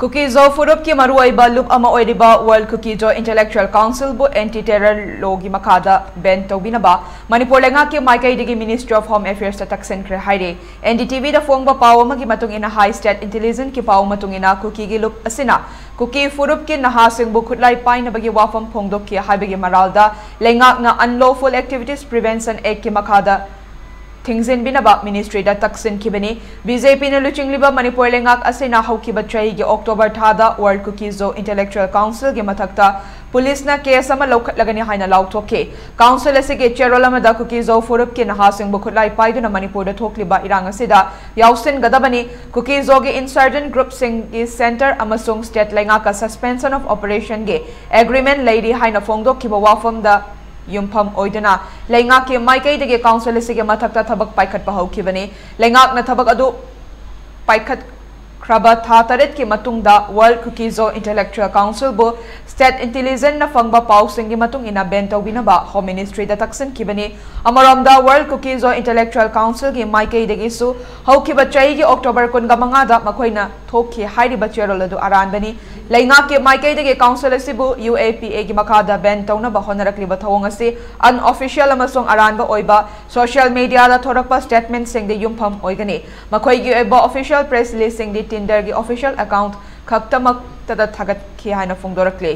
Kuki ZoO Furup ki maruaiba loop ama oiriba World Kuki ZoO Intellectual Council bu anti-terror law gi makhada ban toubinaba Manipur lenga ki maikai digi Ministry of Home Affairs ta taksinkhre haire NDTV da fongba paw ma gi matung ina high state intelligence ki paw matung ina Kuki gi loop asina Kuki Furup ki naha sing bu khutlai pai na bagi wafam phongdok ki haibagi maralda lenga na unlawful activities prevention act ki makhada Thingzin binaba Ministry da taksinkhre bani BJP na luchingliba Manipur lengak asina haukiba trai gi October thada World Kuki ZoO Intellectual Council gi mathakta police na case ama lokhat lagani haina lauthoke council asige cherolama da Kuki ZoO Furup ki naha sing bukhulai paiduna Manipur da thokliba irang asida yausin gadabani Kuki ZoO gi insurgent group sing gi center amasung state lengak suspension of operation gi agreement lady haina phongdok kiba wafam da Yumpam oidana lengak ke maikai dege council sige mathakta thabak paikhat pahaukhibani lengak na thabak adu paikhat kraba tha taret ki matungda World Kuki ZoO Intellectual Council bu state intelligence na fangba paw singi matung ina ban toubinaba Home Ministry da taksinkhre bani amaramda World Kuki ZoO Intellectual Council gi maikai dege su haukiba chai gi October 15 da makoina thokhi hairiba cherol adu aran bani lengak ke maikai dege council asibu UAPA gi makhada ban taunaba honarakliba thawong ase unofficial amasong aranba oiba social media da thorakpa statement sing de yumpam oigani makhoi gi oiba official press release sing de Tinder gi official account khaktamak tada thagat khi haina phongdorakle